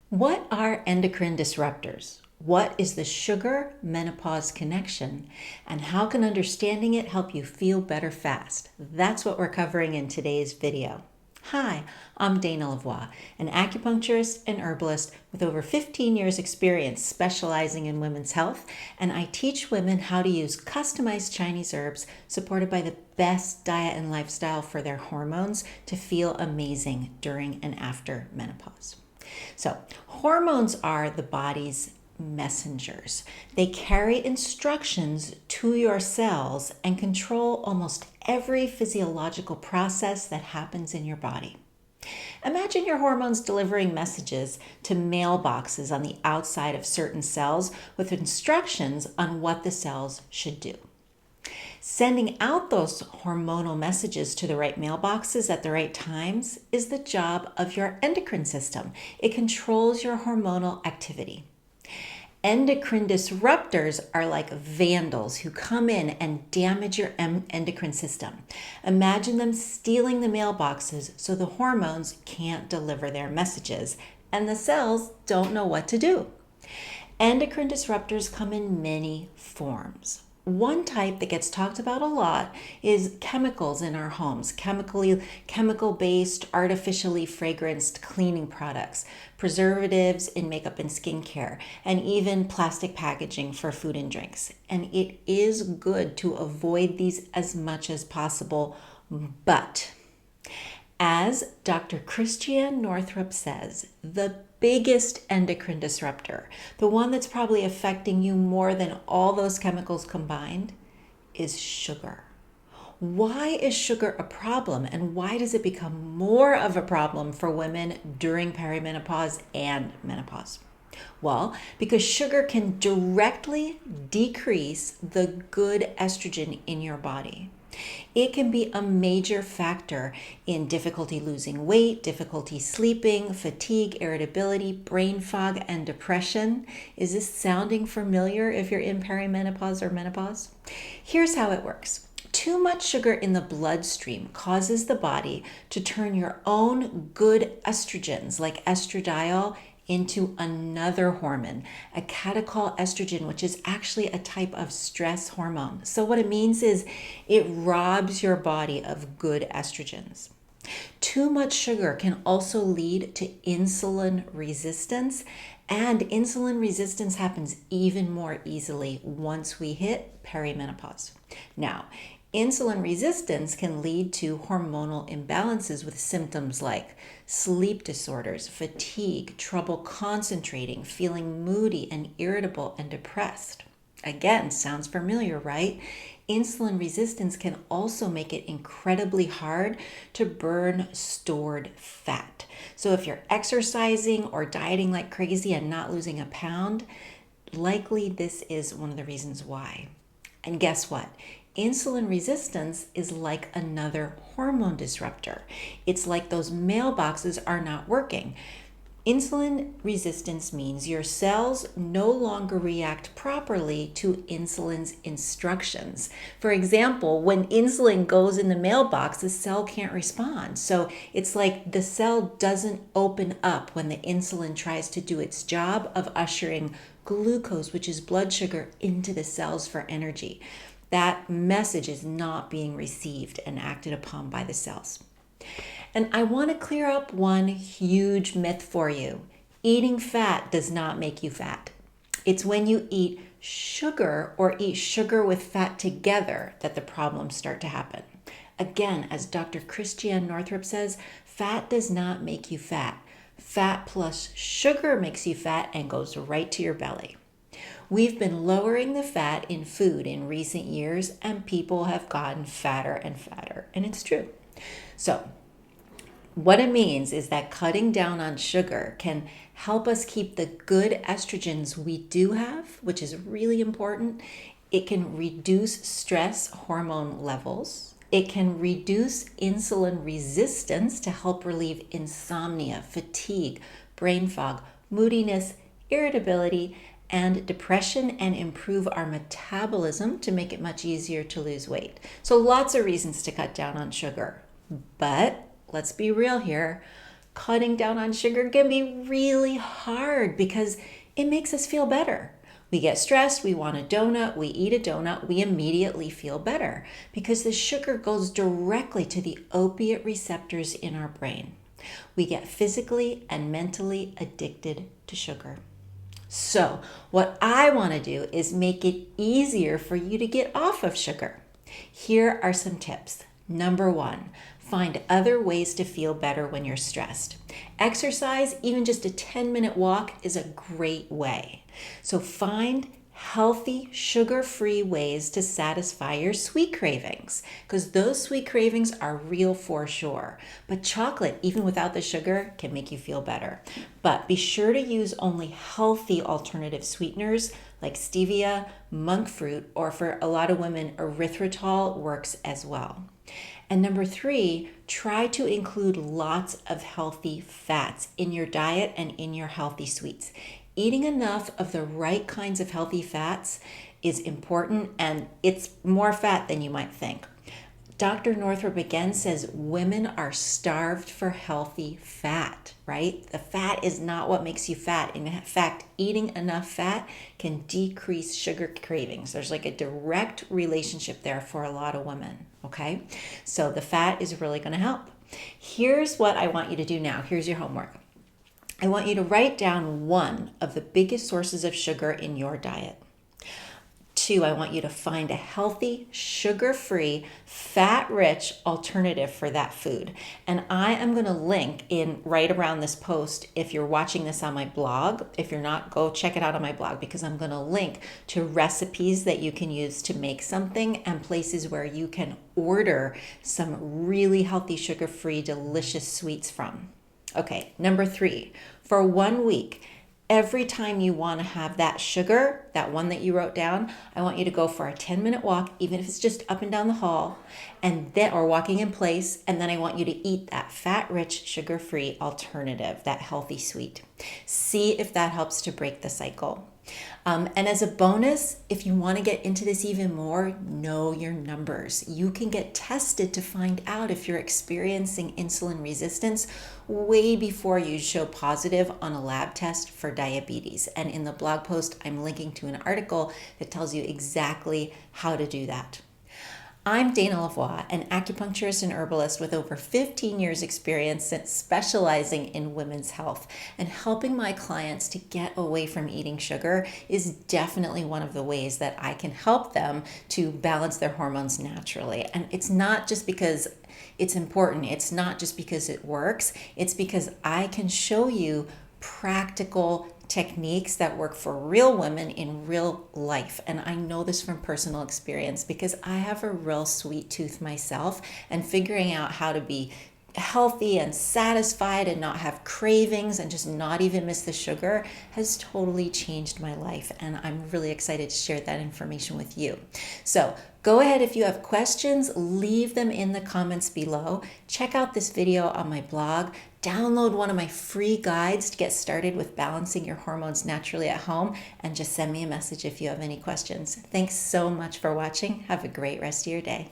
What are endocrine disruptors? What is the sugar-menopause connection? And how can understanding it help you feel better fast? That's what we're covering in today's video. Hi, I'm Dana Lavoie, an acupuncturist and herbalist with over 15 years experience specializing in women's health, and I teach women how to use customized Chinese herbs supported by the best diet and lifestyle for their hormones to feel amazing during and after menopause. So, hormones are the body's messengers. They carry instructions to your cells and control almost every physiological process that happens in your body. Imagine your hormones delivering messages to mailboxes on the outside of certain cells with instructions on what the cells should do. Sending out those hormonal messages to the right mailboxes at the right times is the job of your endocrine system. It controls your hormonal activity. Endocrine disruptors are like vandals who come in and damage your endocrine system. Imagine them stealing the mailboxes so the hormones can't deliver their messages and the cells don't know what to do. Endocrine disruptors come in many forms. One type that gets talked about a lot is chemicals in our homes, chemical-based, artificially fragranced cleaning products, preservatives in makeup and skincare, and even plastic packaging for food and drinks. And it is good to avoid these as much as possible, but as Dr. Christiane Northrup says, the biggest endocrine disruptor, the one that's probably affecting you more than all those chemicals combined, is sugar. Why is sugar a problem, and why does it become more of a problem for women during perimenopause and menopause? Well, because sugar can directly decrease the good estrogen in your body. It can be a major factor in difficulty losing weight, difficulty sleeping, fatigue, irritability, brain fog, and depression. Is this sounding familiar if you're in perimenopause or menopause? Here's how it works. Too much sugar in the bloodstream causes the body to turn your own good estrogens, like estradiol, into another hormone, a catechol-estrogen, which is actually a type of stress hormone. So what it means is it robs your body of good estrogens. Too much sugar can also lead to insulin resistance, and insulin resistance happens even more easily once we hit perimenopause. Now, insulin resistance can lead to hormonal imbalances with symptoms like sleep disorders, fatigue, trouble concentrating, feeling moody and irritable and depressed. Again, sounds familiar, right? Insulin resistance can also make it incredibly hard to burn stored fat. So if you're exercising or dieting like crazy and not losing a pound, likely this is one of the reasons why. And guess what? Insulin resistance is like another hormone disruptor. It's like those mailboxes are not working. Insulin resistance means your cells no longer react properly to insulin's instructions. For example, when insulin goes in the mailbox, the cell can't respond. So it's like the cell doesn't open up when the insulin tries to do its job of ushering glucose, which is blood sugar, into the cells for energy. That message is not being received and acted upon by the cells. And I want to clear up one huge myth for you. Eating fat does not make you fat. It's when you eat sugar or eat sugar with fat together that the problems start to happen. Again, as Dr. Christiane Northrup says, fat does not make you fat. Fat plus sugar makes you fat and goes right to your belly. We've been lowering the fat in food in recent years, and people have gotten fatter and fatter, and it's true. So what it means is that cutting down on sugar can help us keep the good estrogens we do have, which is really important. It can reduce stress hormone levels. It can reduce insulin resistance to help relieve insomnia, fatigue, brain fog, moodiness, irritability, and depression, and improve our metabolism to make it much easier to lose weight. So lots of reasons to cut down on sugar. But let's be real here. cutting down on sugar can be really hard because it makes us feel better. We get stressed, we want a donut, we eat a donut, we immediately feel better because the sugar goes directly to the opiate receptors in our brain. We get physically and mentally addicted to sugar. So, what I want to do is make it easier for you to get off of sugar. Here are some tips. Number 1, find other ways to feel better when you're stressed. Exercise, even just a 10-minute walk, is a great way. So find healthy, sugar-free ways to satisfy your sweet cravings, because those sweet cravings are real for sure. But chocolate, even without the sugar, can make you feel better. But be sure to use only healthy alternative sweeteners like stevia, monk fruit, or for a lot of women, erythritol works as well. And number 3, try to include lots of healthy fats in your diet and in your healthy sweets. Eating enough of the right kinds of healthy fats is important, and it's more fat than you might think. Dr. Northrup again says women are starved for healthy fat, right? The fat is not what makes you fat. In fact, eating enough fat can decrease sugar cravings. There's like a direct relationship there for a lot of women, okay? So the fat is really going to help. Here's what I want you to do now. Here's your homework. I want you to write down one of the biggest sources of sugar in your diet. 2, I want you to find a healthy, sugar-free, fat-rich alternative for that food. And I am going to link in right around this post, if you're watching this on my blog. If you're not, go check it out on my blog, because I'm going to link to recipes that you can use to make something and places where you can order some really healthy, sugar-free, delicious sweets from. Okay, number 3, for 1 week, every time you want to have that sugar, that one that you wrote down, I want you to go for a 10-minute walk, even if it's just up and down the hall, and then, or walking in place, and then I want you to eat that fat-rich, sugar-free alternative, that healthy sweet. See if that helps to break the cycle. And as a bonus, if you want to get into this even more, know your numbers. You can get tested to find out if you're experiencing insulin resistance way before you show positive on a lab test for diabetes. And in the blog post, I'm linking to an article that tells you exactly how to do that. I'm Dana Lavoie, an acupuncturist and herbalist with over 15 years experience specializing in women's health, and helping my clients to get away from eating sugar is definitely one of the ways that I can help them to balance their hormones naturally. And it's not just because it's important, it's not just because it works, it's because I can show you practical techniques that work for real women in real life. And I know this from personal experience because I have a real sweet tooth myself, and figuring out how to be healthy and satisfied and not have cravings and just not even miss the sugar has totally changed my life. And I'm really excited to share that information with you. So go ahead, if you have questions, leave them in the comments below. Check out this video on my blog. Download one of my free guides to get started with balancing your hormones naturally at home, and just send me a message if you have any questions. Thanks so much for watching. Have a great rest of your day.